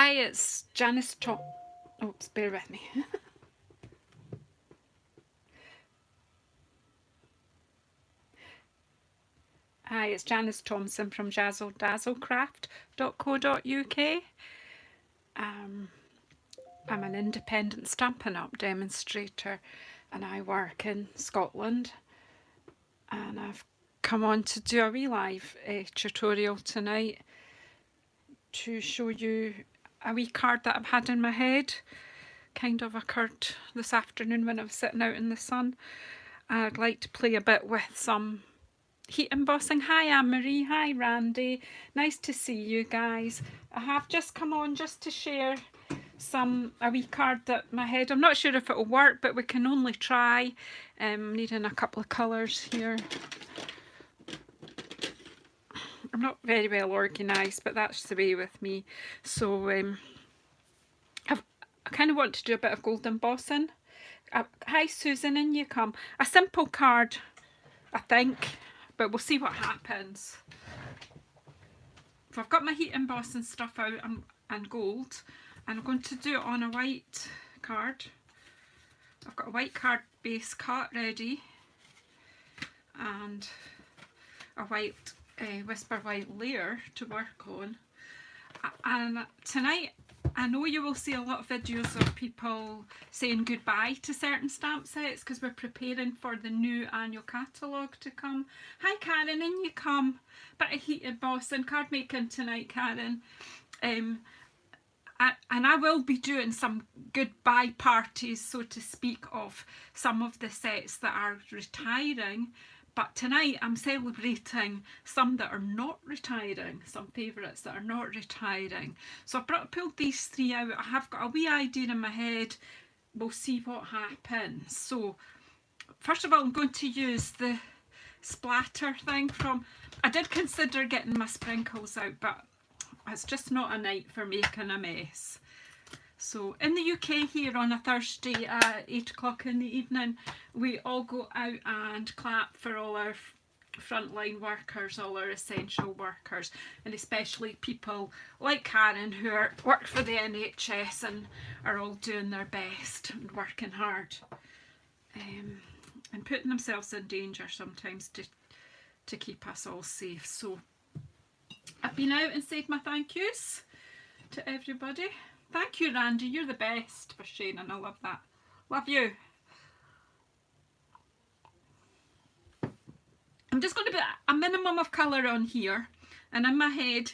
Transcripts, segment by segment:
Hi, it's Janice Tom. Oops, bear with me. Hi, it's Janice Thompson from jazzledazzlecraft.co.uk. Um, I'm an independent Stampin' Up demonstrator and I work in Scotland. And I've come on to do a wee live tutorial tonight to show you a wee card that I've had in my head. Kind of occurred this afternoon when I was sitting out in the sun. I'd like to play a bit with some heat embossing. Hi Anne-Marie, hi Randy, nice to see you guys. I have just come on just to share a wee card that my head, I'm not sure if it'll work, but we can only try. I'm needing a couple of colours here. I'm not very well organised, but that's the way with me. So I kind of want to do a bit of gold embossing. Hi Susan, in you come. A simple card, I think, but we'll see what happens. So I've got my heat embossing stuff out and gold, and I'm going to do it on a white card. I've got a white card base cut ready and a white Whisper White layer to work on. And tonight I know you will see a lot of videos of people saying goodbye to certain stamp sets because we're preparing for the new annual catalogue to come. Hi Karen, in you come. Bit of heat embossing, card making tonight, Karen. And I will be doing some goodbye parties, so to speak, of some of the sets that are retiring. But tonight I'm celebrating some that are not retiring, some favourites that are not retiring. So I've pulled these three out. I have got a wee idea in my head. We'll see what happens. So first of all, I'm going to use the splatter thing from, I did consider getting my sprinkles out, but it's just not a night for making a mess. So in the UK here on a Thursday at 8 o'clock in the evening, we all go out and clap for all our frontline workers, all our essential workers, and especially people like Karen who work for the NHS and are all doing their best and working hard and putting themselves in danger sometimes to keep us all safe. So I've been out and said my thank yous to everybody. Thank you, Randy. You're the best for Shane, and I love that. Love you. I'm just going to put a minimum of colour on here, and in my head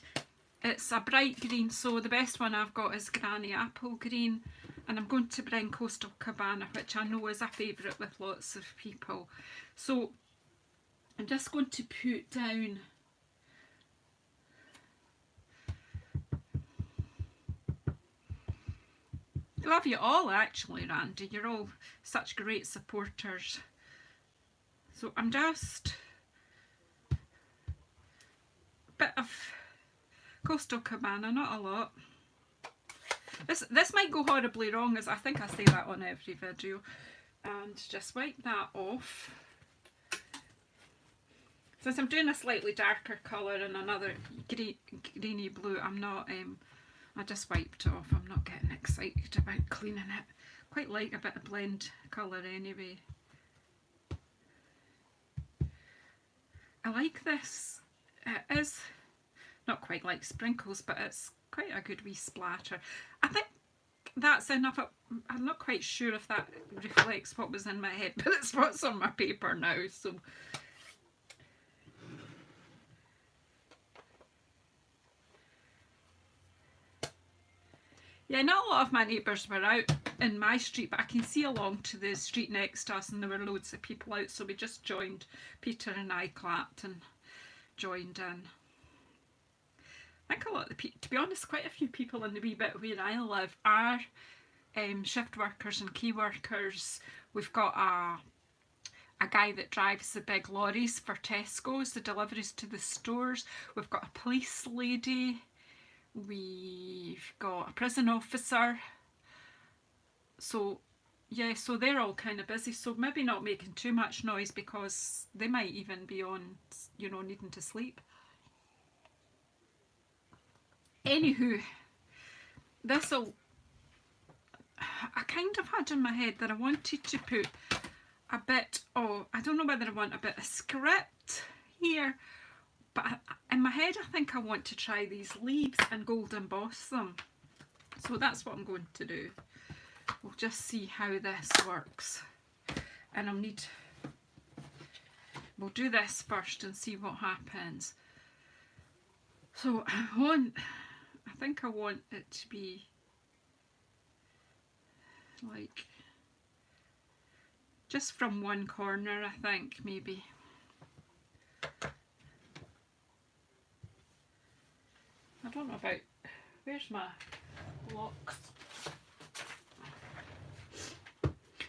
it's a bright green, so the best one I've got is Granny Apple Green, and I'm going to bring Coastal Cabana, which I know is a favourite with lots of people. So I'm just going to put down love you all actually, Randy. You're all such great supporters. So I'm just a bit of Coastal Cabana, not a lot. This might go horribly wrong, as I think I say that on every video. And just wipe that off. Since I'm doing a slightly darker colour and another greeny blue, I'm not I just wiped it off. I'm not getting excited about cleaning it. Quite like a bit of blend colour anyway. I like this. It is not quite like sprinkles, but it's quite a good wee splatter. I think that's enough. I'm not quite sure if that reflects what was in my head, but it's what's on my paper now. So yeah, not a lot of my neighbours were out in my street, but I can see along to the street next to us and there were loads of people out, so we just joined. Peter and I clapped and joined in. I think a lot of the people, to be honest, quite a few people in the wee bit where I live are shift workers and key workers. We've got a guy that drives the big lorries for Tesco's, the deliveries to the stores. We've got a police lady. We've got a prison officer. So yeah, so they're all kind of busy, so maybe not making too much noise because they might even be on, you know, needing to sleep. Anywho, this'll, I kind of had in my head that I wanted to put a bit of, I don't know whether I want a bit of script here, but in my head I think I want to try these leaves and gold emboss them. So that's what I'm going to do. We'll just see how this works. And we'll do this first and see what happens. So I think I want it to be like just from one corner, I think, maybe. I don't know about, where's my blocks?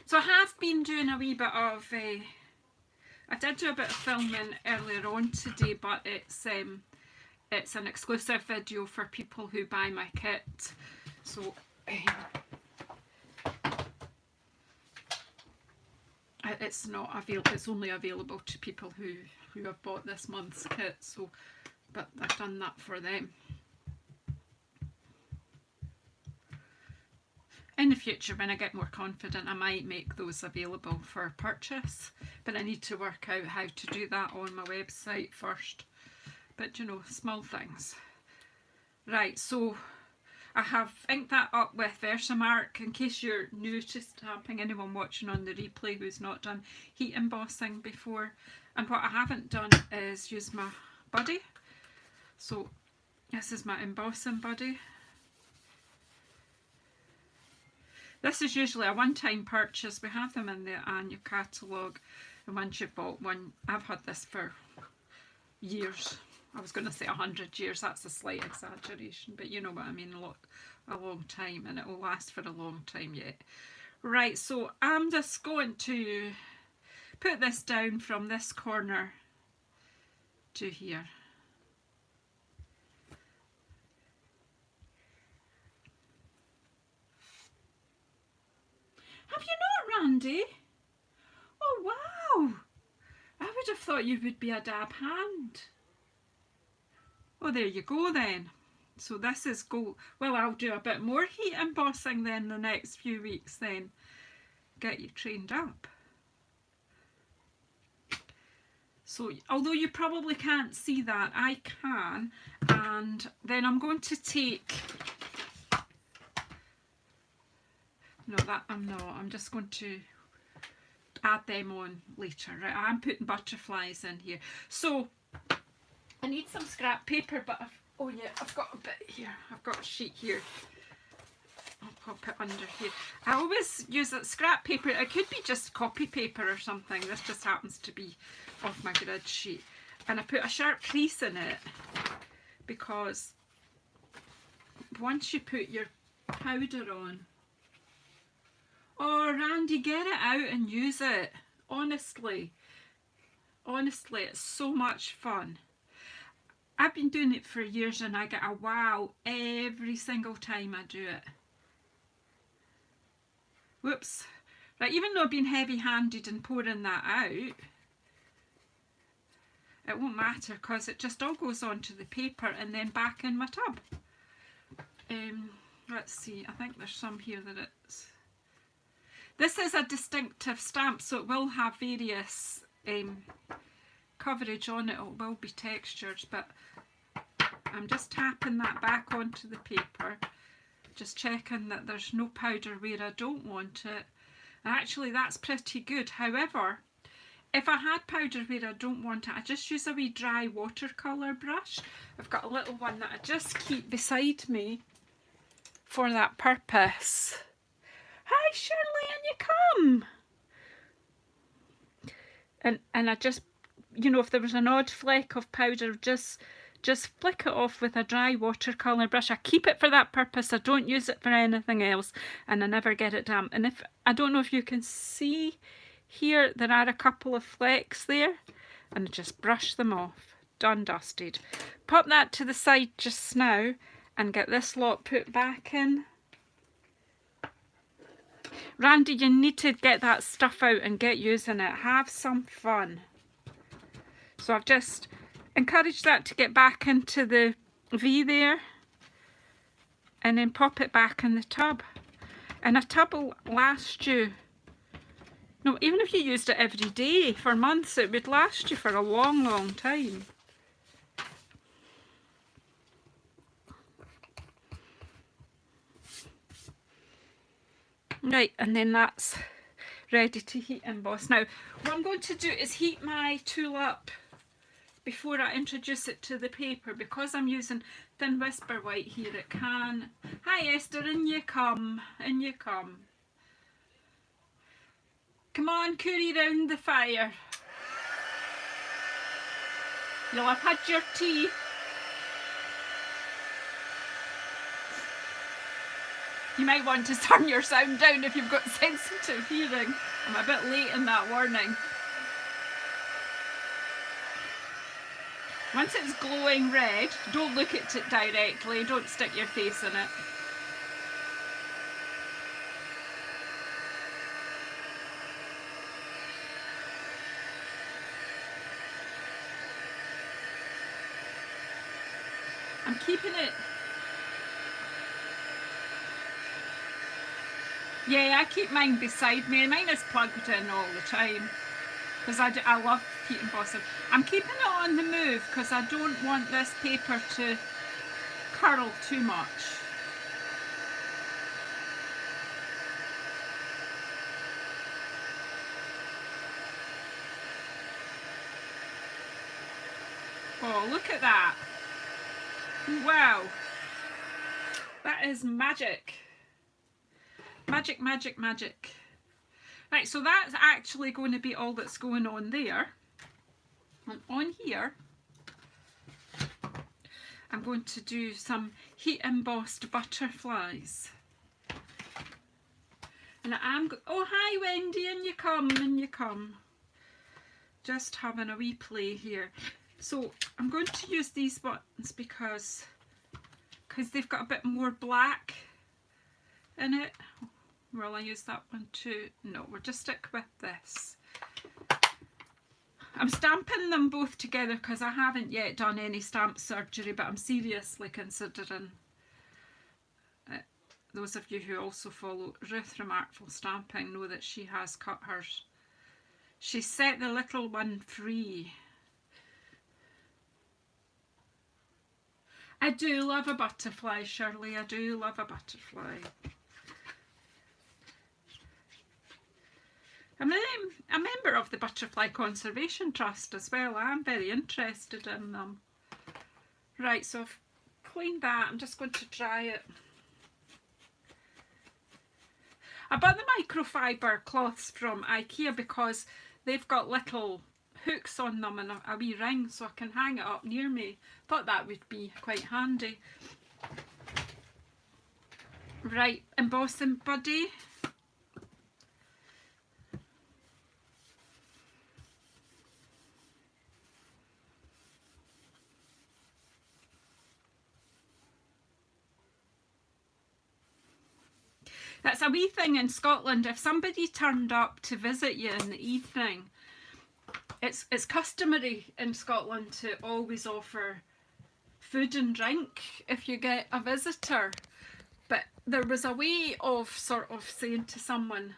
So I have been doing a wee bit of, I did do a bit of filming earlier on today, but it's an exclusive video for people who buy my kit. So it's not available, it's only available to people who have bought this month's kit. So, but I've done that for them. In the future, when I get more confident, I might make those available for purchase, but I need to work out how to do that on my website first. But you know, small things. Right, so I have inked that up with Versamark in case you're new to stamping, anyone watching on the replay who's not done heat embossing before. And what I haven't done is use my buddy. So this is my embossing buddy. This is usually a one-time purchase. We have them in the annual catalogue, and once you've bought one, I've had this for years. I was going to say 100 years, that's a slight exaggeration, but you know what I mean, a long time, and it will last for a long time yet. Right, so I'm just going to put this down from this corner to here. Have you not, Randy? Oh wow! I would have thought you would be a dab hand. Oh, there you go then. So this is gold. Well, I'll do a bit more heat embossing then the next few weeks then. Get you trained up. So, although you probably can't see that, I can. And then I'm going to take... No, that I'm not. I'm just going to add them on later. Right, I'm putting butterflies in here. So I need some scrap paper, but I've got a bit here. I've got a sheet here. I'll pop it under here. I always use that scrap paper. It could be just copy paper or something. This just happens to be off my grid sheet. And I put a sharp crease in it because once you put your powder on, oh, Randy, get it out and use it. Honestly, it's so much fun. I've been doing it for years and I get a wow every single time I do it. Whoops. Right, even though I've been heavy-handed and pouring that out, it won't matter because it just all goes onto the paper and then back in my tub. Let's see, I think there's some here that it's... This is a distinctive stamp, so it will have various coverage on it. It will be textured, but I'm just tapping that back onto the paper, just checking that there's no powder where I don't want it. And actually that's pretty good. However, if I had powder where I don't want it, I just use a wee dry watercolour brush. I've got a little one that I just keep beside me for that purpose. Hi Shirley, and you come. And I just, you know, if there was an odd fleck of powder, just flick it off with a dry watercolour brush. I keep it for that purpose. I don't use it for anything else, and I never get it damp. And if I don't know if you can see here, there are a couple of flecks there, and I just brush them off. Done, dusted. Pop that to the side just now and get this lot put back in. Randy, you need to get that stuff out and get using it. Have some fun. So I've just encouraged that to get back into the V there. and then pop it back in the tub. And a tub will last you, no, even if you used it every day for months, it would last you for a long, long time. Right, and then that's ready to heat emboss. Now, what I'm going to do is heat my tool up before I introduce it to the paper. Because I'm using thin whisper white here, it can... Hi Esther, in you come, in you come. Come on, Coorie, round the fire. You'll have had your tea. You might want to turn your sound down if you've got sensitive hearing. I'm a bit late in that warning. Once it's glowing red, don't look at it directly, don't stick your face in it. I'm keeping it... Yeah, I keep mine beside me. Mine is plugged in all the time because I love heat embossing. I'm keeping it on the move because I don't want this paper to curl too much. Oh, look at that. Wow. That is magic. Magic, magic, magic. Right, so that's actually going to be all that's going on there. And on here, I'm going to do some heat embossed butterflies. And oh, hi Wendy, in you come, in you come. Just having a wee play here. So I'm going to use these buttons because they've got a bit more black in it. Will I use that one too? No, we'll just stick with this. I'm stamping them both together because I haven't yet done any stamp surgery, but I'm seriously considering it. Those of you who also follow Ruth from Artful Stamping know that she has cut hers. She set the little one free. I do love a butterfly, Shirley. I do love a butterfly. I'm a member of the Butterfly Conservation Trust as well. I'm very interested in them. Right, so I've cleaned that. I'm just going to dry it. I bought the microfiber cloths from IKEA because they've got little hooks on them and a wee ring so I can hang it up near me. Thought that would be quite handy. Right, embossing buddy. That's a wee thing in Scotland. If somebody turned up to visit you in the evening, it's customary in Scotland to always offer food and drink if you get a visitor. But there was a way of sort of saying to someone,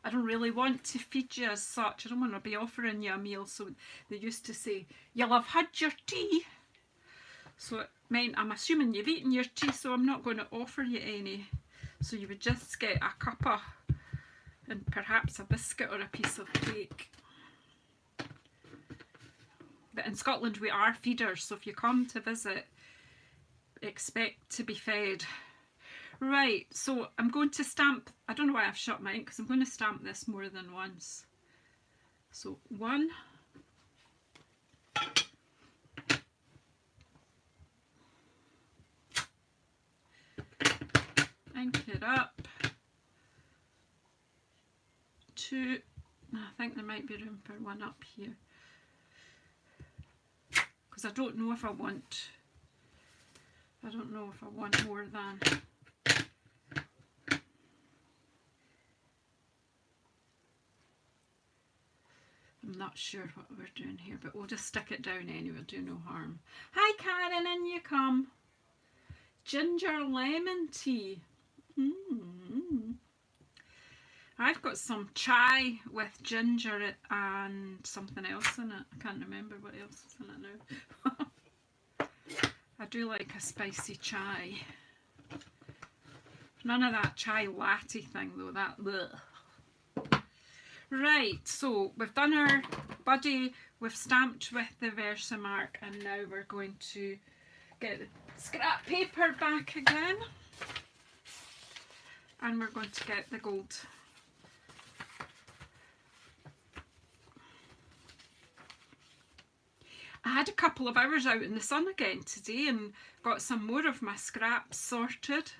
I don't really want to feed you as such. I don't want to be offering you a meal. So they used to say, you'll have had your tea. So it meant, I'm assuming you've eaten your tea, so I'm not going to offer you any. So you would just get a cuppa and perhaps a biscuit or a piece of cake. But in Scotland we are feeders, so if you come to visit, expect to be fed. Right, so I'm going to stamp, I don't know why I've shut mine, because I'm going to stamp this more than once. So one. Ink it up. Two. I think there might be room for one up here. Because I don't know if I want more than. I'm not sure what we're doing here, but we'll just stick it down anyway, do no harm. Hi Karen, in you come. ginger lemon tea. I've got some chai with ginger and something else in it. I can't remember what else is in it now. I do like a spicy chai. None of that chai latte thing though, that bleh. Right, so we've done our buddy, we've stamped with the Versamark, and now we're going to get the scrap paper back again. And we're going to get the gold. I had a couple of hours out in the sun again today and got some more of my scraps sorted.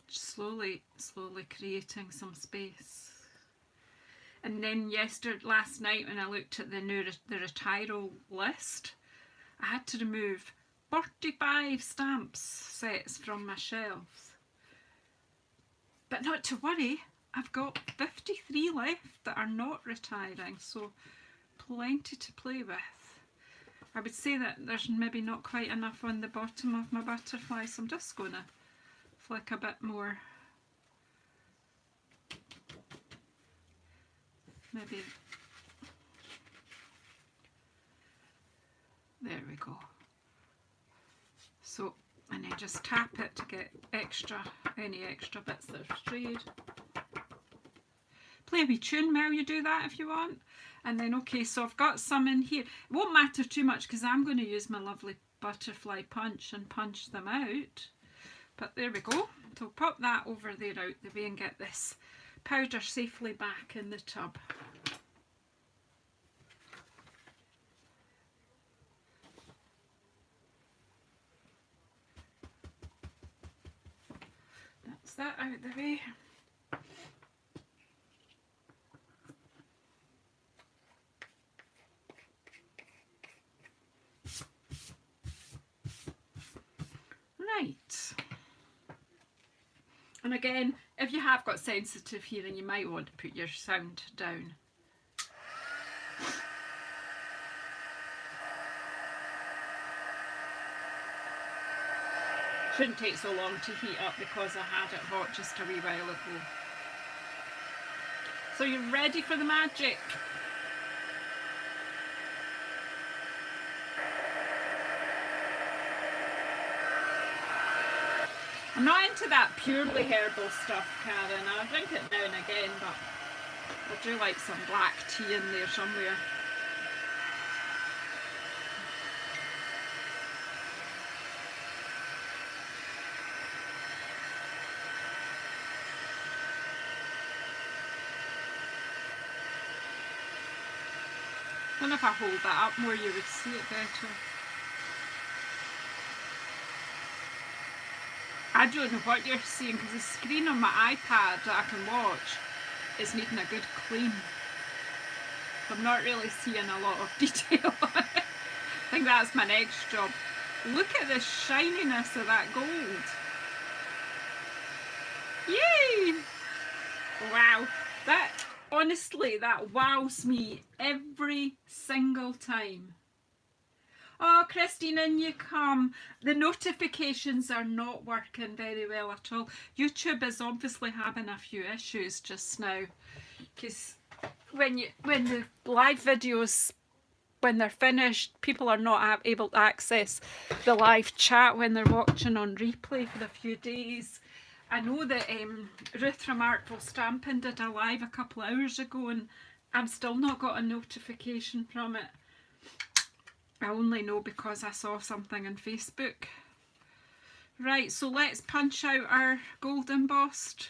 Slowly creating some space. And then last night when I looked at the retiral list, I had to remove 45 stamps sets from my shelves. But not to worry, I've got 53 left that are not retiring, so plenty to play with. I would say that there's maybe not quite enough on the bottom of my butterfly, so I'm just going to flick a bit more. Maybe. There we go. So, and then just tap it to get any extra bits that have strayed. Play a wee tune while you do that if you want. And then, okay, so I've got some in here. It won't matter too much because I'm going to use my lovely butterfly punch and punch them out. But there we go. So pop that over there out the way and get this powder safely back in the tub. That's that out the way. Right, and again, if you have got sensitive hearing, you might want to put your sound down. Shouldn't take so long to heat up because I had it hot just a wee while ago. So you're ready for the magic? I'm not into that purely herbal stuff, Karen. I drink it now and again, but I do like some black tea in there somewhere. I don't know if I hold that up more, you would see it better. I don't know what you're seeing because the screen on my iPad that I can watch is needing a good clean. I'm not really seeing a lot of detail on it. I think that's my next job. Look at the shininess of that gold. Yay! Wow. That, honestly, that wows me every single time. Oh, Christine, in you come. The notifications are not working very well at all. YouTube is obviously having a few issues just now, because when the live videos, when they're finished, people are not able to access the live chat when they're watching on replay for a few days. I know that Ruth from Artful Stampin' did a live a couple of hours ago and I've still not got a notification from it. I only know because I saw something on Facebook. Right, so let's punch out our gold embossed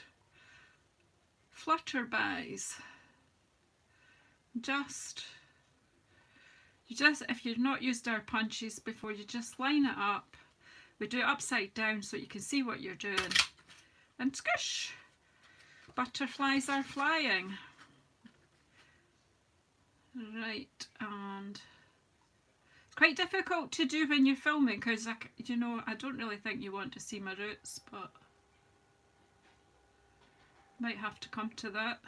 flutterbys. If you've not used our punches before, you just line it up. We do it upside down so you can see what you're doing. And squish! Butterflies are flying. Right, and it's quite difficult to do when you're filming because, you know, I don't really think you want to see my roots, but might have to come to that.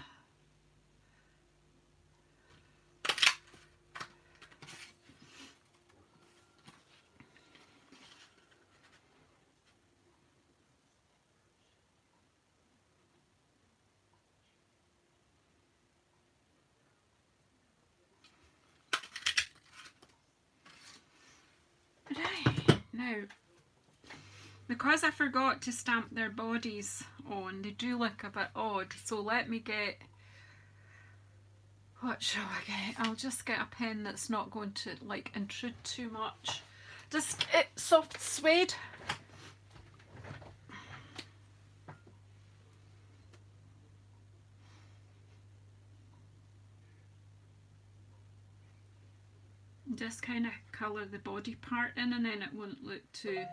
Now, because I forgot to stamp their bodies on, they do look a bit odd, so let me get, what shall I get? I'll just get a pen that's not going to like intrude too much. Just get soft suede. Just kind of colour the body part in, and then it won't look too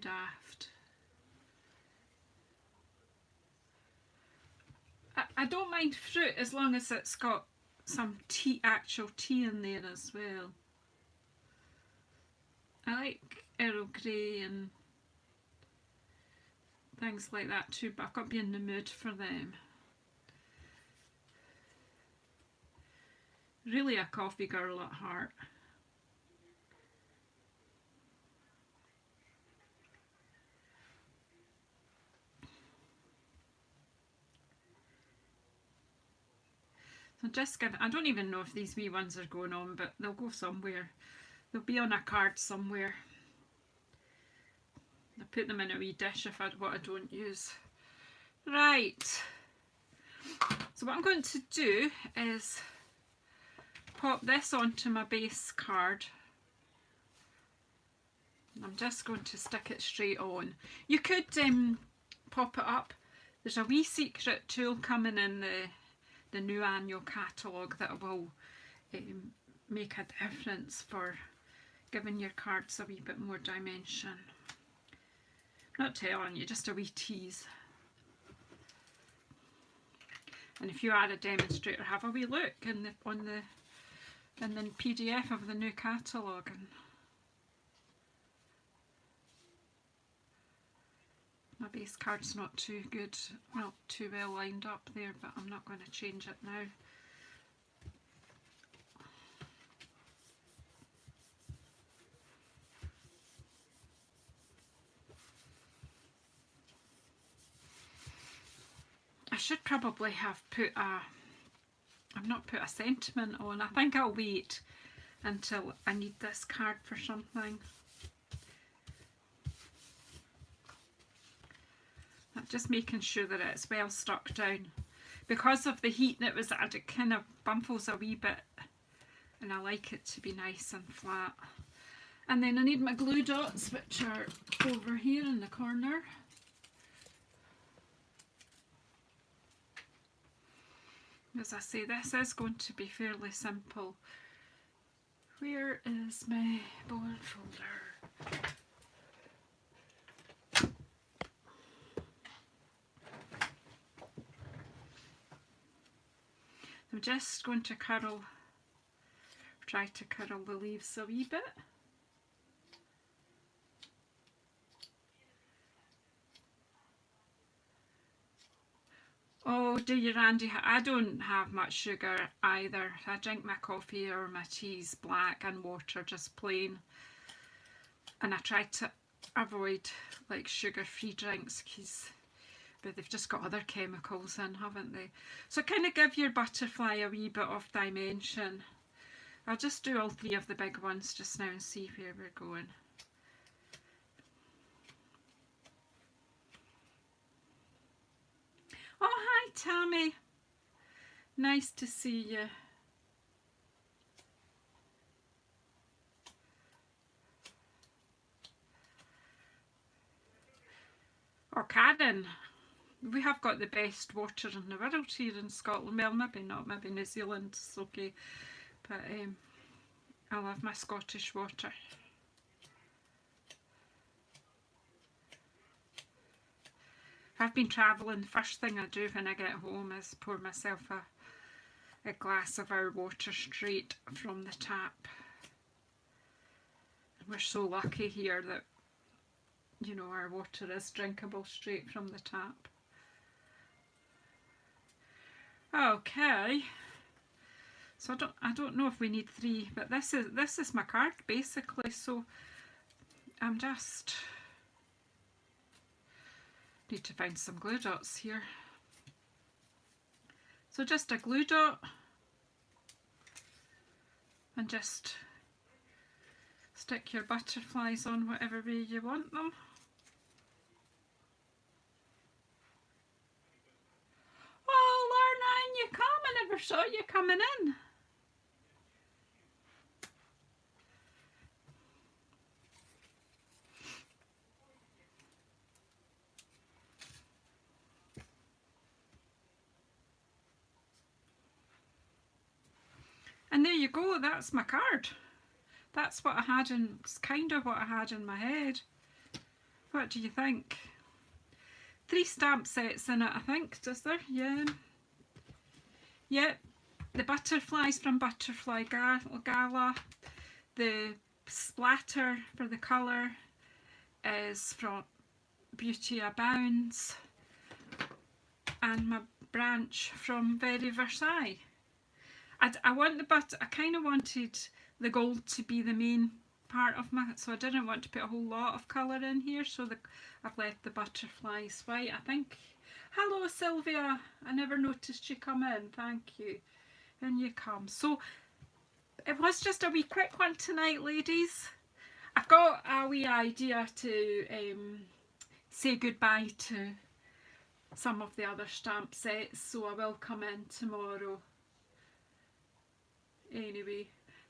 daft. I don't mind fruit as long as it's got some tea, actual tea in there as well. I like Earl Grey and things like that too, but I've got to be in the mood for them. Really a coffee girl at heart. So just give, I don't even know if these wee ones are going on, but they'll go somewhere. They'll be on a card somewhere. I put them in a wee dish if what I don't use. Right. So what I'm going to do is pop this onto my base card. I'm just going to stick it straight on. You could pop it up. There's a wee secret tool coming in the new annual catalogue that will make a difference for giving your cards a wee bit more dimension. I'm not telling you, just a wee tease. And if you are a demonstrator, have a wee look in the PDF of the new catalogue. And my base card's not too good, well, too well lined up there, but I'm not going to change it now. I should probably have put I've not put a sentiment on. I think I'll wait until I need this card for something. I'm just making sure that it's well stuck down. Because of the heat that was added, it kind of bumbles a wee bit, and I like it to be nice and flat. And then I need my glue dots, which are over here in the corner. As I say, this is going to be fairly simple. Where is my bone folder? I'm just going to try to curl the leaves a wee bit. Oh, do you, Randy? I don't have much sugar either. I drink my coffee or my teas black and water, just plain. And I try to avoid like sugar-free drinks but they've just got other chemicals in, haven't they? So kind of give your butterfly a wee bit of dimension. I'll just do all three of the big ones just now and see where we're going. Oh, hi Tammy. Nice to see you. Or Karen. We have got the best water in the world here in Scotland. Well, maybe not, maybe New Zealand's okay. But I love my Scottish water. I've been travelling, first thing I do when I get home is pour myself a glass of our water straight from the tap. We're so lucky here that, you know, our water is drinkable straight from the tap. Okay, so I don't know if we need three, but this is my card basically, so I'm just need to find some glue dots here. So just a glue dot and just Stick your butterflies on whatever way you want them. Oh, Lorna, in you come. I never saw you coming in. And there you go, that's my card. That's what I had in, it's kind of what I had in my head. What do you think? 3 stamp sets in it, I think, does there? Yeah. Yep, the butterflies from Butterfly Gala. The splatter for the colour is from Beauty Abounds. And my branch from Very Versailles. I want I kind of wanted the gold to be the main part of my, so I didn't want to put a whole lot of colour in here, so I've left the butterflies white, I think. Hello Sylvia, I never noticed you come in, thank you. In you come. So it was just a wee quick one tonight, ladies. I've got a wee idea to say goodbye to some of the other stamp sets, so I will come in tomorrow. Anyway,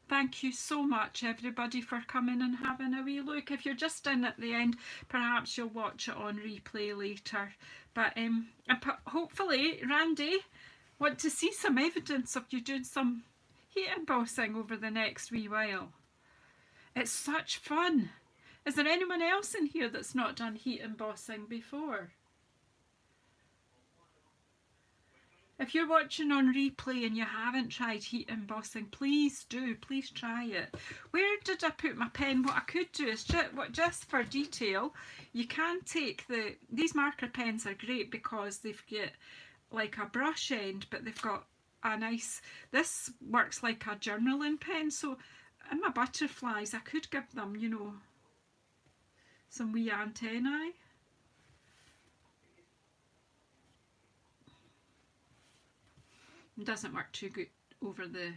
thank you so much everybody for coming and having a wee look. If you're just in at the end, perhaps you'll watch it on replay later. But hopefully, Randy, want to see some evidence of you doing some heat embossing over the next wee while. It's such fun. Is there anyone else in here that's not done heat embossing before? If you're watching on replay and you haven't tried heat embossing, please do, please try it. Where did I put my pen? What I could do is, just for detail, you can take these marker pens are great because they've got like a brush end, but they've got a nice, this works like a journaling pen, so in my butterflies I could give them, you know, some wee antennae. It doesn't work too good over the,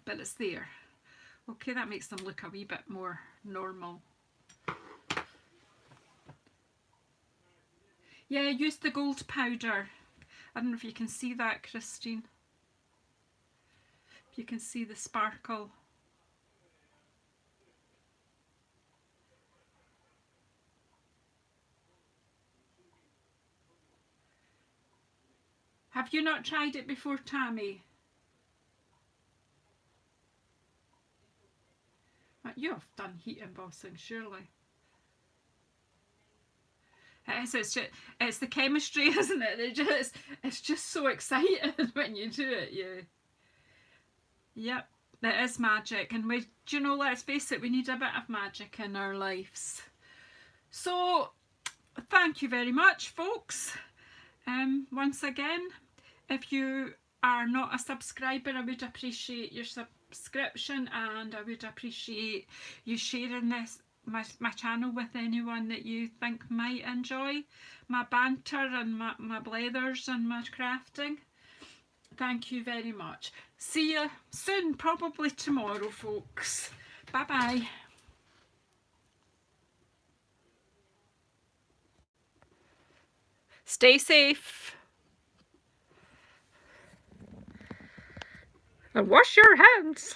but it's there. Okay, that makes them look a wee bit more normal. Yeah, use the gold powder. I don't know if you can see that, Christine. If you can see the sparkle. Have you not tried it before, Tammy? You have done heat embossing, surely. It's the chemistry, isn't it? It's just so exciting when you do it, yeah. Yep, it is magic, and do you know, let's face it, we need a bit of magic in our lives. So, thank you very much, folks. Once again, if you are not a subscriber, I would appreciate your subscription, and I would appreciate you sharing this my channel with anyone that you think might enjoy my banter and my blethers and my crafting. Thank you very much. See you soon, probably tomorrow, folks. Bye bye. Stay safe. And wash your hands.